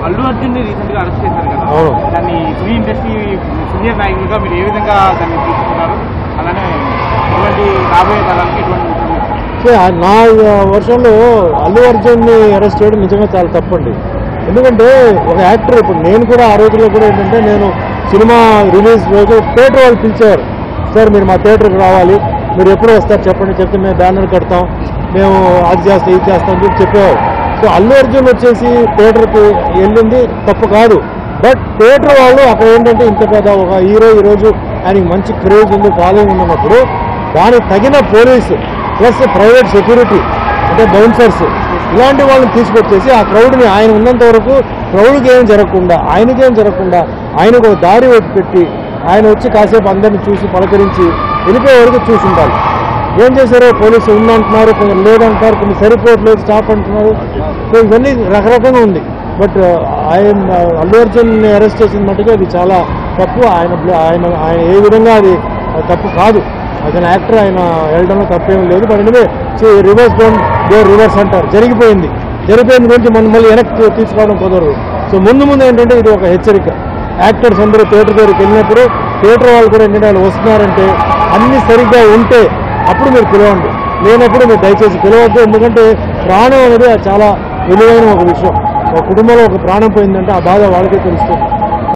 Allu Arjun recent గా arrest చేశారు కదా, దాన్ని సినీ ఇండస్ట్రీ సీనియర్ నాయకులుగా మీరు ఏ విధంగా దాన్ని తీసుకున్నారు, అలానే రాబోయే కాలానికి ఎటువంటి? నా వర్షంలో అల్లు అర్జున్ని అరెస్ట్ చేయడం నిజంగా చాలా తప్పండి. ఎందుకంటే ఒక యాక్టర్, ఇప్పుడు నేను కూడా ఆ రోజుల్లో కూడా ఏంటంటే, నేను సినిమా రిలీజ్ రోజు థియేటర్ వాళ్ళు పిలిచేవారు, సార్ మీరు మా థియేటర్కి రావాలి, మీరు ఎప్పుడు వస్తారు చెప్పండి, చెప్తే మేము బ్యానర్ కడతాం, మేము అది చేస్తాం ఇది చేస్తాం అని చెప్పేవారు. సో అల్లు అర్జున్ వచ్చేసి థియేటర్కి వెళ్ళింది తప్పు కాదు, బట్ థియేటర్ వాళ్ళు అక్కడ ఏంటంటే ఇంత పెద్ద ఒక హీరో ఈరోజు ఆయనకి మంచి క్రేజ్ ఉంది, ఫాలోయింగ్ ఉన్నప్పుడు దానికి తగిన పోలీసు ప్లస్ ప్రైవేట్ సెక్యూరిటీ అంటే బౌన్సర్స్ ఇలాంటి వాళ్ళని తీసుకొచ్చేసి ఆ క్రౌడ్ని ఆయన ఉన్నంత వరకు క్రౌడ్కి ఏం జరగకుండా ఆయనకేం జరగకుండా ఆయనకు ఒక దారి పెట్టి ఆయన వచ్చి కాసేపు అందరిని చూసి పలకరించి వెళ్ళిపోయే వరకు చూసి ఉండాలి. ఏం చేశారో పోలీసు ఉందంటున్నారు, కొంచెం లేదంటున్నారు, కొన్ని సరిపోవట్లేదు స్టాప్ అంటున్నారు. సో ఇవన్నీ రకరకంగా ఉంది. బట్ ఆయన అల్లు అర్జున్ అరెస్ట్ చేసిన మట్టుగా అది చాలా తప్పు. ఆయన ఆయన ఏ విధంగా అది తప్పు కాదు, అది యాక్టర్ ఆయన వెళ్ళడంలో తప్పేం లేదు. But anyway reverse don't go reverse అంటారు, జరిగిపోయింది గురించి మనం మళ్ళీ వెనక్కి తీసుకోవడం కుదరదు. సో ముందు ఏంటంటే ఇది ఒక హెచ్చరిక. యాక్టర్స్ అందరూ థియేటర్ దగ్గరికి వెళ్ళినప్పుడు థియేటర్ వాళ్ళు కూడా ఏంటంటే వాళ్ళు వస్తున్నారంటే అన్ని సరిగ్గా ఉంటే అప్పుడు మీరు పిలవండి, లేనప్పుడు మీరు దయచేసి పిలవద్దు. ఎందుకంటే ప్రాణం అనేది చాలా విలువైన ఒక విషయం. ఒక కుటుంబంలో ఒక ప్రాణం పోయిందంటే ఆ బాధ వాళ్ళకే తెలుస్తుంది.